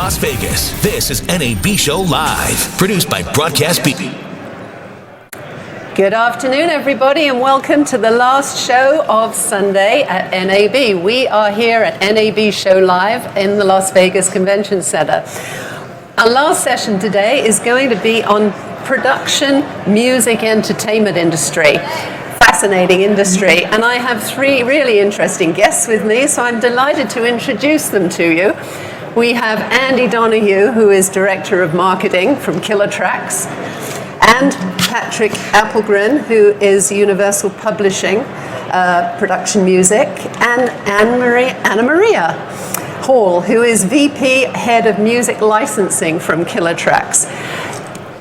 Las Vegas. This is NAB Show Live, produced by Broadcast Beat. Good afternoon, everybody, and welcome to the last show of Sunday at NAB. We are here at NAB Show Live in the Las Vegas Convention Center. Our last session today is going to be on production, music, entertainment industry. Fascinating industry, and I have three really interesting guests with me, so I'm delighted to introduce them to you. We have Andy Donahue, who is Director of Marketing from Killer Tracks, and Patrick Appelgren, who is Universal Publishing, Production Music, and Anna Maria Hall, who is VP Head of Music Licensing from Killer Tracks.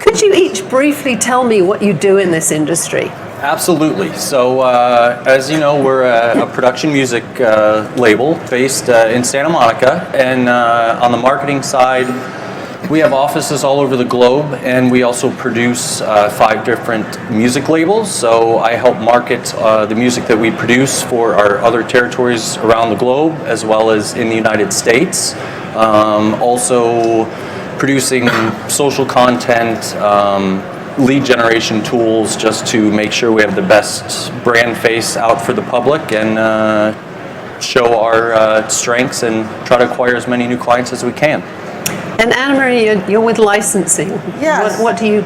Could you each briefly tell me what you do in this industry? Absolutely. So, as you know, we're a production music label based in Santa Monica, and on the marketing side, we have offices all over the globe, and we also produce 5 different music labels. So I help market the music that we produce for our other territories around the globe, as well as in the United States. Also producing social content, lead generation tools, just to make sure we have the best brand face out for the public and show our strengths and try to acquire as many new clients as we can. And Anna Maria, you're with licensing. Yes. What are you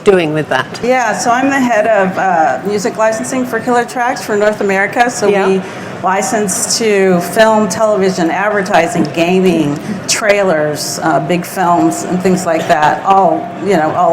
doing with that? Yeah, so I'm the head of music licensing for Killer Tracks for North America. So we license to film, television, advertising, gaming, trailers, big films, and things like that. All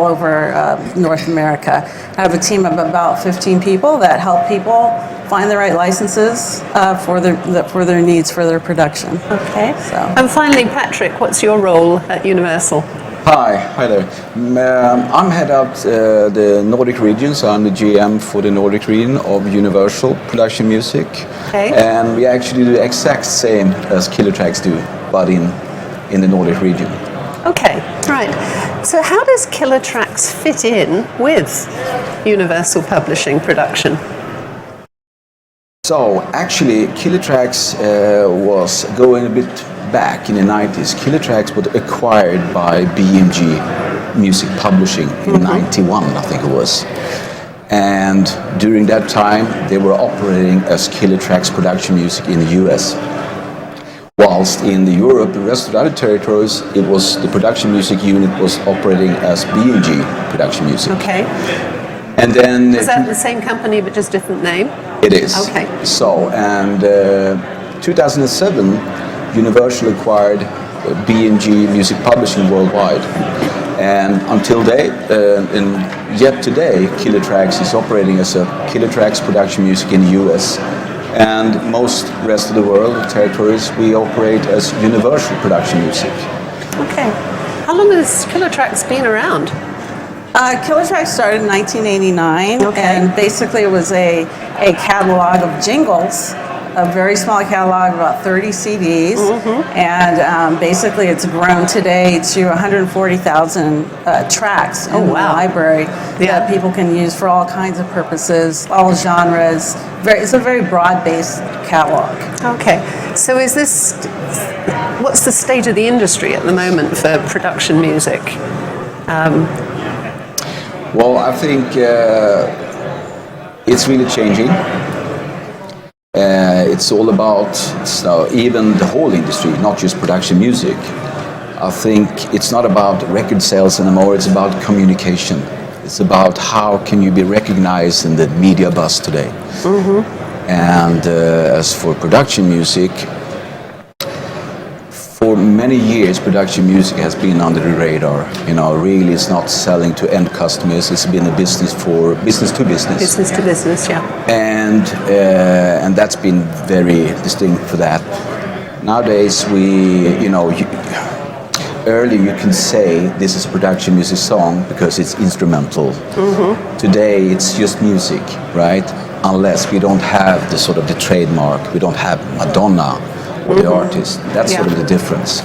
over North America. I have a team of about 15 people that help people find the right licenses for their needs for their production. Okay. So. And finally, Patrick, what's your role at Universal? Hi there. I'm head of the Nordic region, so I'm the GM for the Nordic region of Universal Production Music. Okay. And we actually do the exact same as Killer Tracks do, but in the Nordic region. Okay, right. So how does Killer Tracks fit in with Universal Publishing Production? So actually, Killer Tracks was going a bit back in the 90s. Killer Tracks was acquired by BMG Music Publishing in 91, I think it was. And during that time, they were operating as Killer Tracks Production Music in the US. Whilst in Europe, the rest of the other territories, it was the production music unit was operating as BMG Production Music. Okay. And then Is that the same company but just different name? It is. Okay. So, and 2007, Universal acquired BMG Music Publishing worldwide. And until yet today, Killer Tracks is operating as a Killer Tracks Production Music in the US. And most rest of the world, territories, we operate as Universal Production Music. Okay. How long has Killer Tracks been around? Killer Tracks started in 1989, and basically it was a catalog of jingles, a very small catalog, about 30 CDs, and basically it's grown today to 140,000 tracks in the library that people can use for all kinds of purposes, all genres. It's a very broad-based catalog. Okay, so what's the state of the industry at the moment for production music? Well, I think it's really changing. It's all about even the whole industry, not just production music. I think it's not about record sales anymore, it's about communication. It's about how can you be recognized in the media buzz today. And as for production music, for many years, production music has been under the radar. Really, it's not selling to end customers. It's been a business to business. Business to business, yeah. And that's been very distinct for that. Nowadays, early you can say this is a production music song because it's instrumental. Today, it's just music, right? Unless we don't have the trademark, we don't have Madonna. The artist. That's sort of the difference.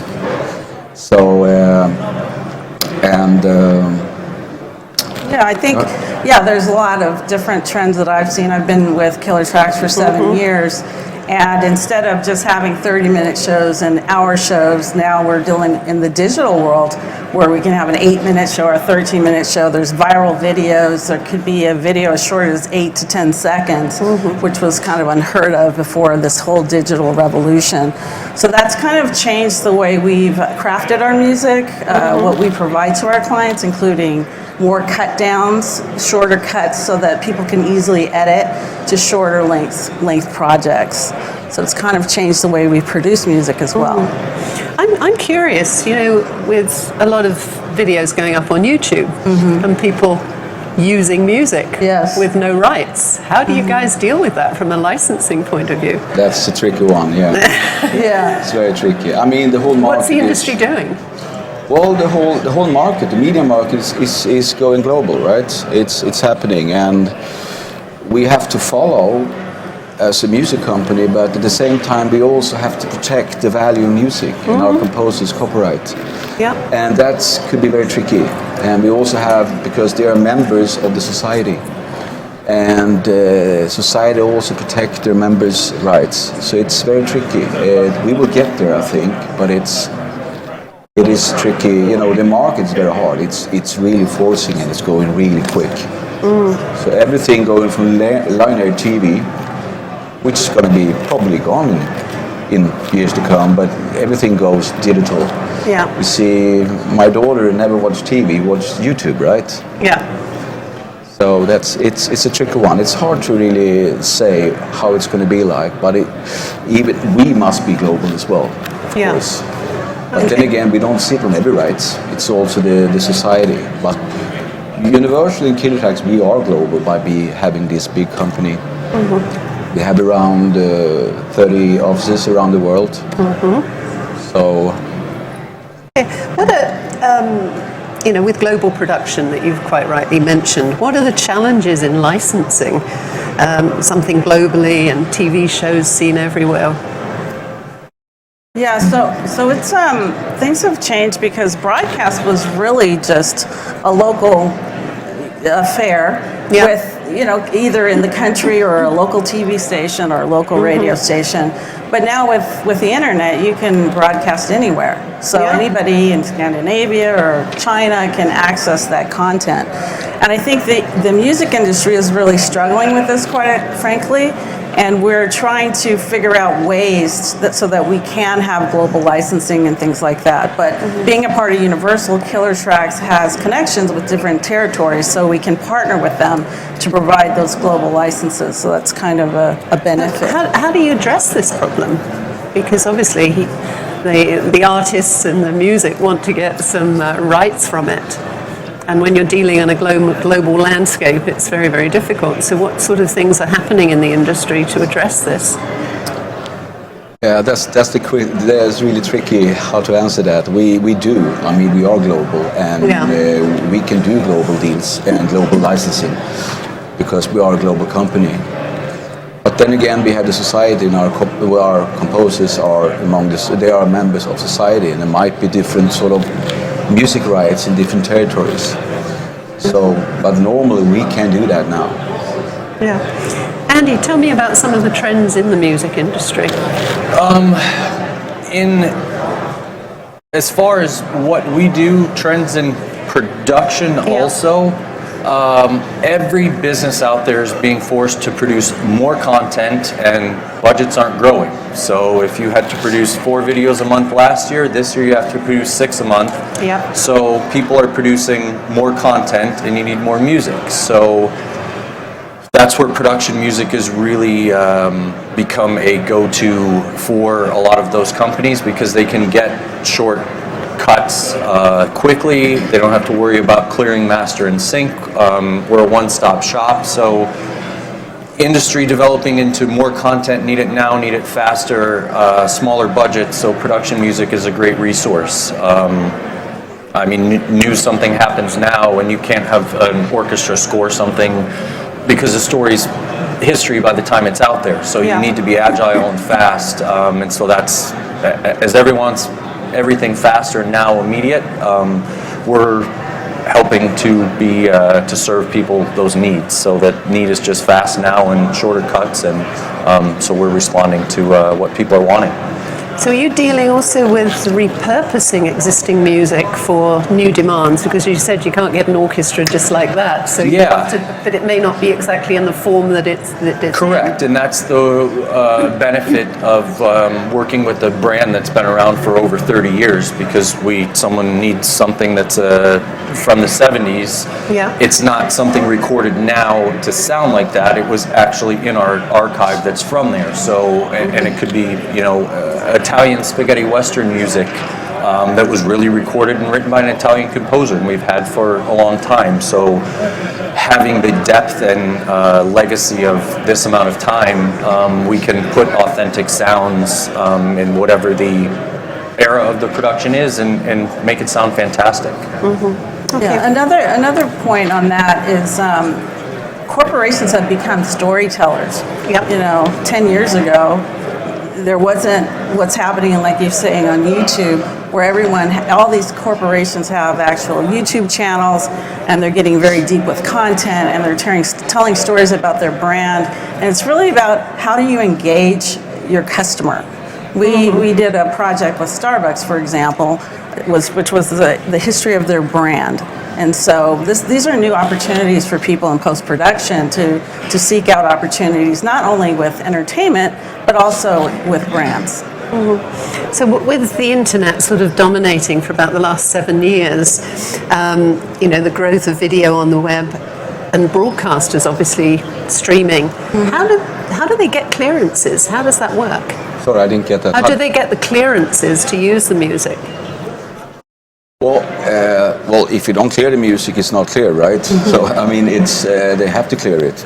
So, I think, there's a lot of different trends that I've seen. I've been with Killer Tracks for 7 years, And instead of just having 30-minute shows and hour shows, now we're dealing in the digital world where we can have an 8-minute show or a 13-minute show. There's viral videos. There could be a video as short as 8 to 10 seconds, which was kind of unheard of before this whole digital revolution. So that's kind of changed the way we've crafted our music, what we provide to our clients, including more cut downs, shorter cuts, so that people can easily edit to shorter length projects. So it's kind of changed the way we produce music as well. I'm curious, with a lot of videos going up on YouTube and people using music with no rights. How do you guys deal with that from a licensing point of view? That's a tricky one, yeah. Yeah. It's very tricky. I mean, the whole market. What's the industry doing? Well, the whole market, the media market is going global, right? It's happening, and we have to follow as a music company, but at the same time we also have to protect the value of music and our composers' copyright. Yeah. And that could be very tricky. And we also have, because they are members of the society, and society also protect their members' rights. So it's very tricky. We will get there, I think, but it is tricky. The market is very hard. It's really forcing and it's going really quick. So everything going from linear TV, which is going to be probably gone in years to come, but everything goes digital. Yeah. You see, my daughter never watched TV, watched YouTube, right? Yeah. So it's a tricky one. It's hard to really say how it's going to be like, but even we must be global as well, of course. But then again, we don't sit on every rights. It's also the society. But universally in Killer Tracks, we are global by having this big company. We have around 30 offices around the world. So, what are, with global production that you've quite rightly mentioned, what are the challenges in licensing something globally and TV shows seen everywhere? Yeah, so it's things have changed because broadcast was really just a local affair with either in the country or a local TV station or a local radio station. But now with the internet, you can broadcast anywhere. So anybody in Scandinavia or China can access that content. And I think the music industry is really struggling with this, quite frankly. And we're trying to figure out ways so that we can have global licensing and things like that. But being a part of Universal, Killer Tracks has connections with different territories, so we can partner with them to provide those global licenses. So that's kind of a benefit. How do you address this problem? Because obviously the artists and the music want to get some rights from it. And when you're dealing in a global landscape, it's very, very difficult. So what sort of things are happening in the industry to address this? yeah, that's really tricky how to answer that. We do. I mean, we are global, and we can do global deals and global licensing because we are a global company. But then again, we have the society, and our composers are they are members of society, and there might be different sort of music rights in different territories. So, but normally we can do that now. Yeah. Andy, tell me about some of the trends in the music industry. As far as what we do, trends in production also. Every business out there is being forced to produce more content, and budgets aren't growing. So if you had to produce 4 videos a month last year, this year you have to produce 6 a month. Yep. So people are producing more content, and you need more music. So that's where production music has really become a go-to for a lot of those companies, because they can get short cuts quickly. They don't have to worry about clearing master and sync. We're a one-stop shop, so industry developing into more content, need it now, need it faster, smaller budget, so production music is a great resource. I mean, something happens now and you can't have an orchestra score something because the story's history by the time it's out there, so you need to be agile and fast, and so that's, as everything faster now, immediate, we're helping to be to serve people those needs. So that need is just fast now and shorter cuts, and so we're responding to what people are wanting. So are you dealing also with repurposing existing music for new demands? Because you said you can't get an orchestra just like that. So you have to, but it may not be exactly in the form that it's correct, and that's the benefit of working with a brand that's been around for over 30 years. Because someone needs something that's from the 70s. Yeah. It's not something recorded now to sound like that. It was actually in our archive that's from there. So, and it could be, Italian spaghetti western music that was really recorded and written by an Italian composer, and we've had for a long time. So having the depth and legacy of this amount of time, we can put authentic sounds in whatever the era of the production is, and make it sound fantastic. Mm-hmm. Okay. Yeah, another point on that is corporations have become storytellers. Yep. 10 years ago, there wasn't what's happening, like you're saying, on YouTube, where all these corporations have actual YouTube channels, and they're getting very deep with content, and they're telling stories about their brand. And it's really about how do you engage your customer. We did a project with Starbucks, for example, which was the history of their brand. And so these are new opportunities for people in post-production to seek out opportunities, not only with entertainment, but also with brands. Mm-hmm. So with the internet sort of dominating for about the last 7 years, the growth of video on the web and broadcasters obviously streaming, how do they get clearances? How does that work? Sorry, I didn't get that. How do they get the clearances to use the music? Well, if you don't clear the music, it's not clear, right? Mm-hmm. So I mean, it's they have to clear it.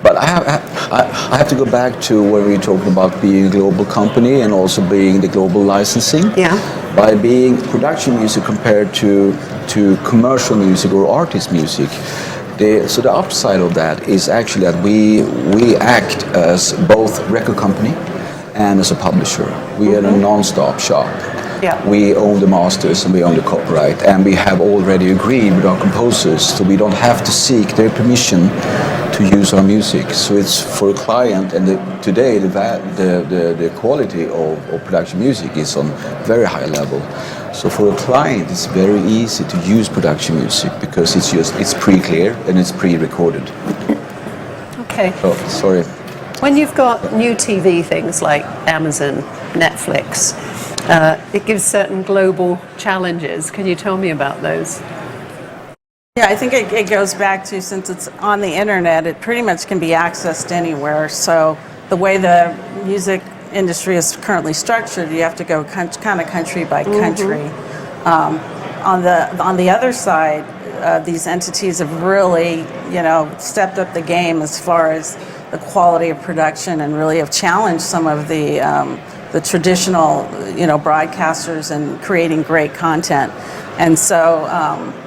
But I have to go back to when we talked about being a global company and also being the global licensing. Yeah. By being production music compared to commercial music or artist music. So the upside of that is actually that we act as both record company and as a publisher. We are a non-stop shop. Yeah. We own the masters and we own the copyright, and we have already agreed with our composers, so we don't have to seek their permission to use our music. So it's for a client, and today the quality of production music is on very high level. So for a client, it's very easy to use production music because it's pre-clear and it's pre-recorded. Okay. Oh, sorry. When you've got new TV things like Amazon, Netflix, it gives certain global challenges. Can you tell me about those? Yeah, I think it goes back to, since it's on the internet, it pretty much can be accessed anywhere. So the way the music industry is currently structured, you have to go kind of country by country. On the other side, these entities have really, stepped up the game as far as the quality of production, and really have challenged some of the traditional, broadcasters in creating great content. And so,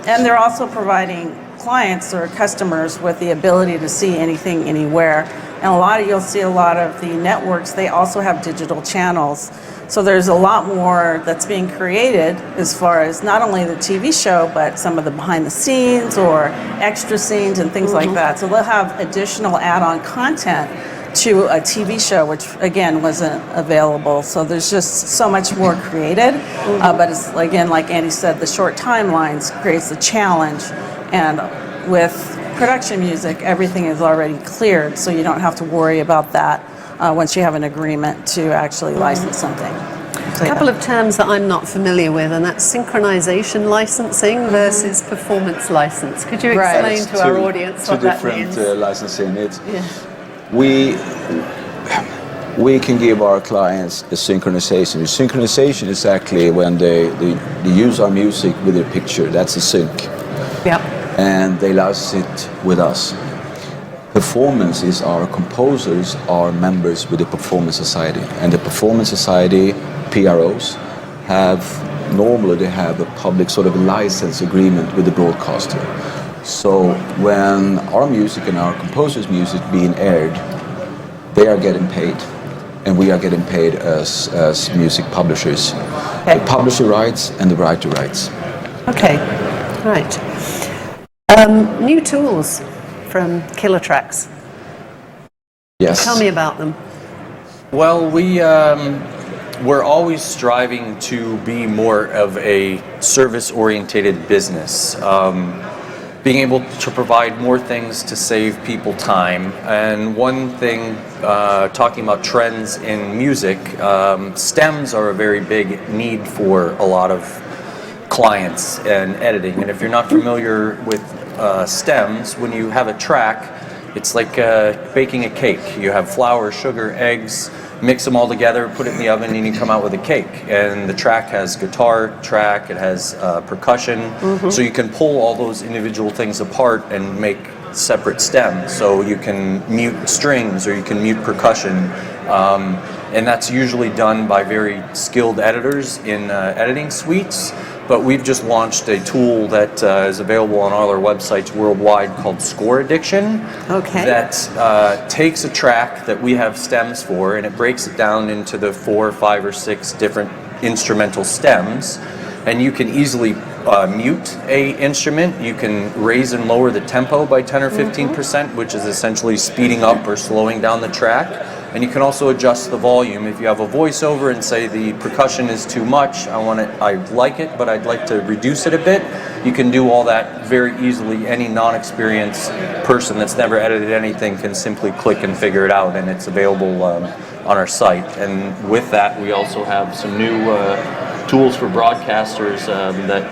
and they're also providing clients or customers with the ability to see anything, anywhere. And you'll see a lot of the networks, they also have digital channels. So there's a lot more that's being created as far as not only the TV show, but some of the behind the scenes or extra scenes and things like that. So they'll have additional add-on content to a TV show, which again wasn't available. So there's just so much more created. But it's, again, like Andy said, the short timelines creates the challenge. And with production music, everything is already cleared, so you don't have to worry about that once you have an agreement to actually license something. So, a couple of terms that I'm not familiar with, and that's synchronization licensing versus performance license. Could you explain to our audience what that means? Two different licensing. We can give our clients a synchronization. The synchronization is actually when they use our music with their picture. That's a sync. Yeah. And they license it with us. Performance is our composers are members with the Performance Society, and the Performance Society PROs normally they have a public sort of license agreement with the broadcaster. So when our music and our composers' music being aired, they are getting paid, and we are getting paid as music publishers. Okay. The publisher rights and the writer rights. Okay. Right. New tools from Killer Tracks. Yes. Tell me about them. Well, we're always striving to be more of a service-oriented business. Being able to provide more things to save people time. And one thing, talking about trends in music, stems are a very big need for a lot of clients and editing. And if you're not familiar with stems, when you have a track, it's like baking a cake. You have flour, sugar, eggs, mix them all together, put it in the oven, and you come out with a cake. And the track has guitar track, it has percussion, so you can pull all those individual things apart and make separate stems. So you can mute strings or you can mute percussion, and that's usually done by very skilled editors in editing suites. But we've just launched a tool that is available on all our websites worldwide called Score Addiction. Okay. That takes a track that we have stems for, and it breaks it down into the 4, 5, or 6 different instrumental stems. And you can easily mute a instrument. You can raise and lower the tempo by 10 or 15%, which is essentially speeding up or slowing down the track. And you can also adjust the volume. If you have a voiceover and say the percussion is too much, I like it, but I'd like to reduce it a bit, you can do all that very easily. Any non-experienced person that's never edited anything can simply click and figure it out, and it's available on our site. And with that, we also have some new tools for broadcasters that...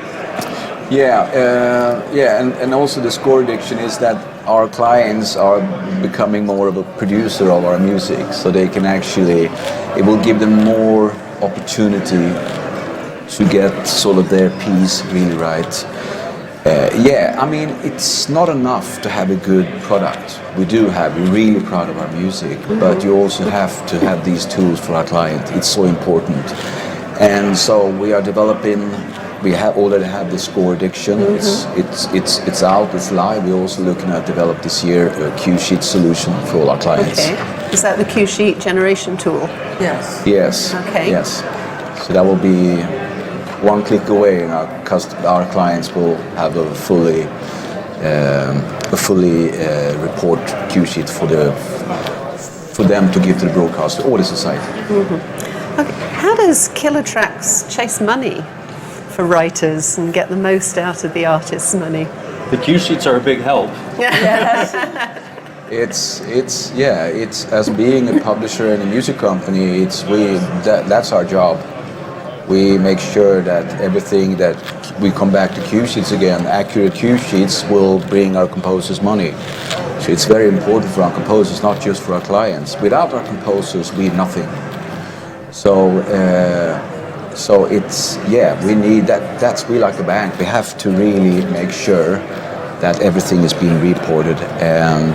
And also the Score Addiction is that our clients are becoming more of a producer of our music, so they can actually, it will give them more opportunity to get sort of their piece really right. I mean, it's not enough to have a good product. We're really proud of our music, but you also have to have these tools for our client. It's so important. And so we are developing. We already have the Score Addiction. It's out. It's live. We're also looking at develop this year a cue sheet solution for all our clients. Okay. Is that the cue sheet generation tool? Yes. Yes. Okay. Yes. So that will be one click away, and our clients will have a fully report cue sheet for them to give to the broadcaster or the society. Okay. How does Killer Tracks chase money for writers and get the most out of the artist's money? The cue sheets are a big help. It's as being a publisher and a music company, that's our job. We make sure that everything that we come back to cue sheets again, accurate cue sheets will bring our composers money. So it's very important for our composers, not just for our clients. Without our composers, we nothing. So it's, we need that. That's we like a bank. We have to really make sure that everything is being reported. And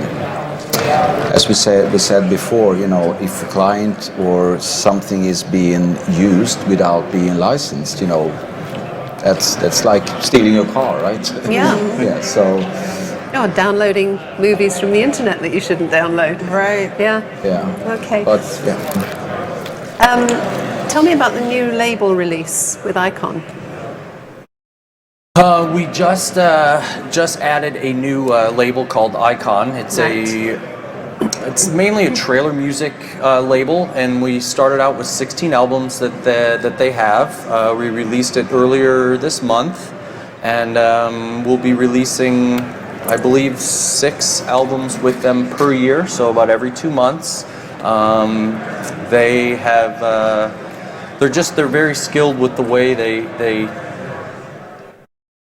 as we said before, if a client or something is being used without being licensed, that's like stealing your car, right? Yeah. So. Oh, downloading movies from the internet that you shouldn't download. Right. Yeah. Yeah. Okay. But Tell me about the new label release with Icon. We just added a new label called Icon. It's mainly a trailer music label, and we started out with 16 albums that they have. We released it earlier this month, and we'll be releasing, I believe, 6 albums with them per year, so about every 2 months. They have. They're very skilled with the way they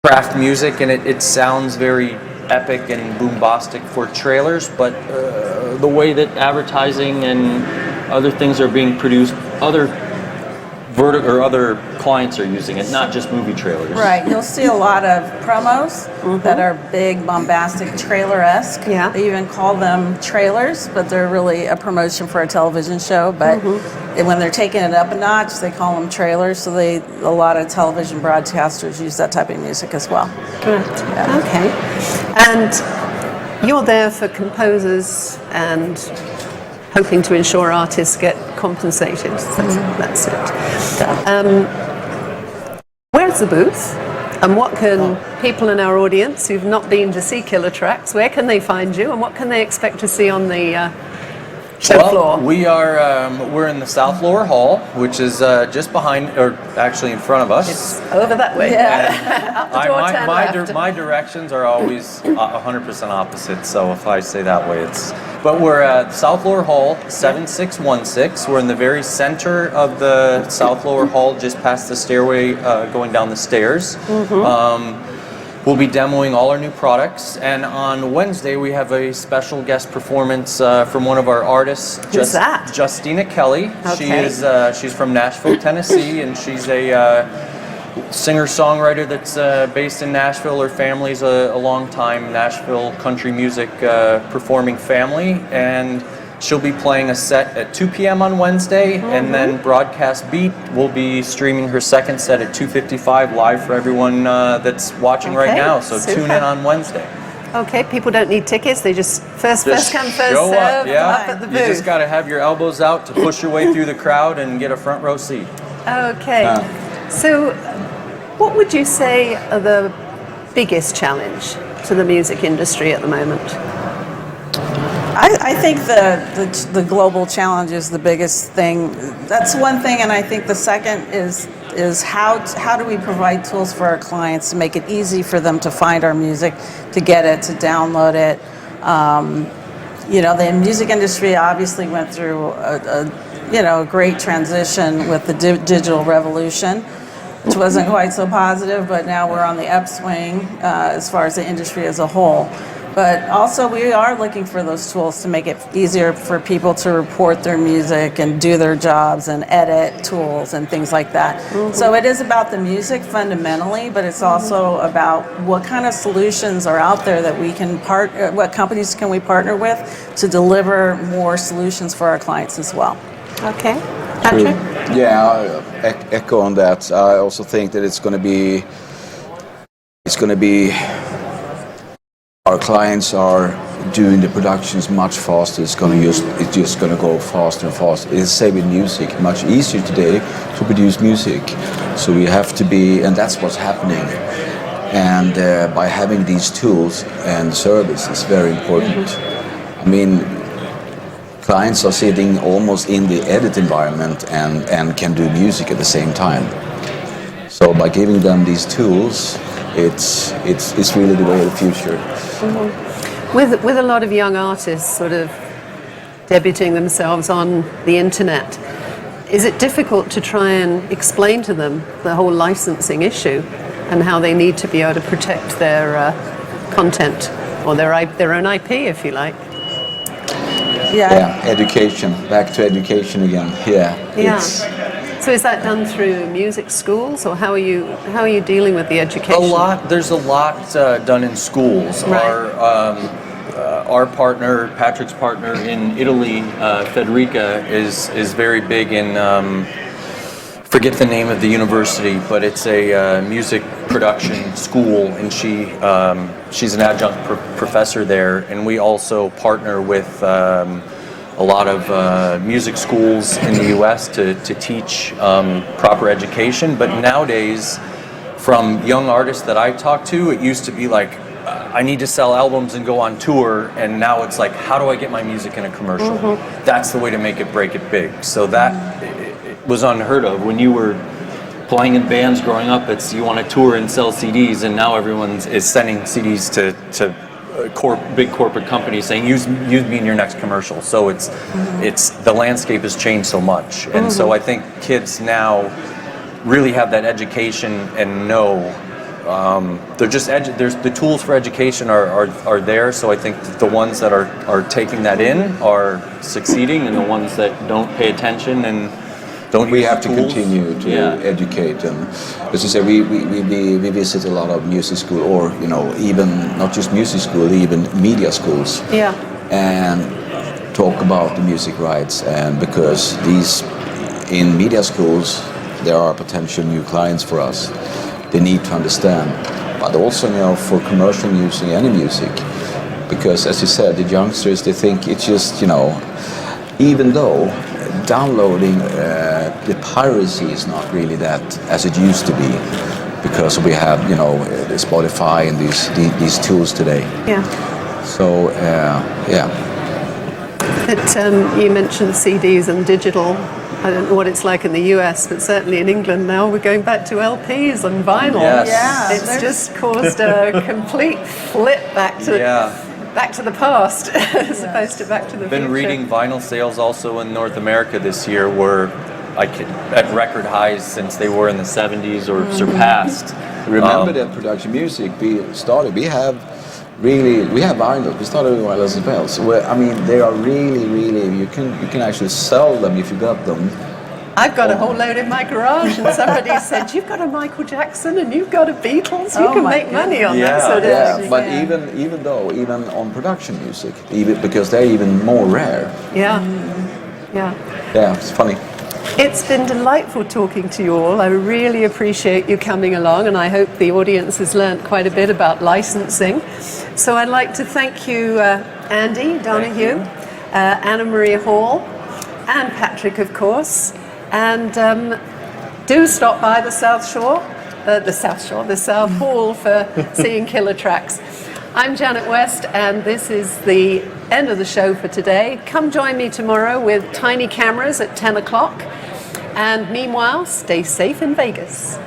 craft music, and it sounds very epic and bombastic for trailers, but the way that advertising and other things are being produced, other clients are using it, not just movie trailers. Right, you'll see a lot of promos that are big, bombastic, trailer-esque. Yeah. They even call them trailers, but they're really a promotion for a television show. But when they're taking it up a notch, they call them trailers. So a lot of television broadcasters use that type of music as well. Right. Yeah. Okay. And you're there for composers and hoping to ensure artists get compensated. That's it. Where's the booth? And what can people in our audience who've not been to see Killer Tracks, where can they find you and what can they expect to see on the show floor? We're in the South Lower Hall, which is just behind, or actually in front of us. It's over that way. Yeah. Up the door, turn left. My directions are always 100% opposite, so if I say that way, it's... But we're at South Lower Hall, 7616. We're in the very center of the South Lower Hall, just past the stairway going down the stairs. We'll be demoing all our new products, and on Wednesday we have a special guest performance from one of our artists, Who's that? Justina Kelly. Okay. She's from Nashville, Tennessee, and she's a singer-songwriter that's based in Nashville. Her family's a long-time Nashville country music performing family, and she'll be playing a set at 2 p.m. on Wednesday, and then Broadcast Beat will be streaming her second set at 2:55 live for everyone that's watching right now. So super. Tune in on Wednesday. Okay, people don't need tickets. They just first come, first show serve, up, up at the booth. You just got to have your elbows out to push your way through the crowd and get a front row seat. Okay. So what would you say are the biggest challenge to the music industry at the moment? I think the global challenge is the biggest thing. That's one thing, and I think the second is how do we provide tools for our clients to make it easy for them to find our music, to get it, to download it. The music industry obviously went through a great transition with the digital revolution, which wasn't quite so positive, but now we're on the upswing as far as the industry as a whole. But also we are looking for those tools to make it easier for people to report their music and do their jobs and edit tools and things like that. So it is about the music fundamentally, but it's also about what kind of solutions are out there that we can what companies can we partner with to deliver more solutions for our clients as well. Okay. Patrick? Yeah, I echo on that. I also think that it's going to be our clients are doing the productions much faster. It's just going to go faster and faster. It's the same with music. Much easier today to produce music. So we have to be, and that's what's happening. And by having these tools and service is very important. I mean, clients are sitting almost in the edit environment and can do music at the same time. So by giving them these tools, it's really the way of the future. With a lot of young artists sort of debuting themselves on the internet, is it difficult to try and explain to them the whole licensing issue and how they need to be able to protect their content or their own IP, if you like? Yeah, education. Back to education again. Yeah. So is that done through music schools, or how are you dealing with the education? There's a lot done in schools. Right. Our partner, Patrick's partner in Italy, Federica, is very big in. Forget the name of the university, but it's a music production school, and she's an adjunct professor there. And we also partner with a lot of music schools in the U.S. to teach proper education. But nowadays, from young artists that I talk to, it used to be like, I need to sell albums and go on tour, and now it's like, how do I get my music in a commercial? That's the way to make it, break it big. So that it was unheard of. When you were playing in bands growing up, it's you want to tour and sell CDs, and now everyone is sending CDs to big corporate companies saying use me in your next commercial. So it's the landscape has changed so much, and so I think kids now really have that education and know they're just there's the tools for education are there. So I think that the ones that are taking that in are succeeding, and the ones that don't pay attention and don't we use have the to tools, continue to educate them. As you say, we visit a lot of music school, or even not just music school, even media schools. Yeah. And talk about the music rights, and because in media schools there are potential new clients for us. They need to understand, but also for commercial music, any music, because as you said, the youngsters, they think it's just even though downloading the piracy is not really that as it used to be. because we have, you know, the Spotify and these tools today. Yeah. So yeah. But you mentioned CDs and digital. I don't know what it's like in the US, but certainly in England now we're going back to LPs and vinyl. Yes. Yeah, It's there's- just caused a complete flip back to the past as opposed to back to the Been future. reading vinyl sales also in North America this year were at record highs since they were in the 70s or surpassed. Remember that production music we started. We have vinyl. We started with vinyl as well. So I mean, they are really you can actually sell them if you got them. I've got a whole load in my garage, and somebody said, "You've got a Michael Jackson and you've got a Beatles. You Oh can my make money on that Yeah. sort of Yeah, thing." but even on production music, even because they're even more rare. Yeah. Yeah. Yeah, it's funny. It's been delightful talking to you all. I really appreciate you coming along, and I hope the audience has learnt quite a bit about licensing. So I'd like to thank you, Andy Donahue, Anna Maria Hall, and Patrick, of course. And do stop by the South Hall for seeing Killer Tracks. I'm Janet West, and this is the end of the show for today. Come join me tomorrow with Tiny Cameras at 10 o'clock. And meanwhile, stay safe in Vegas.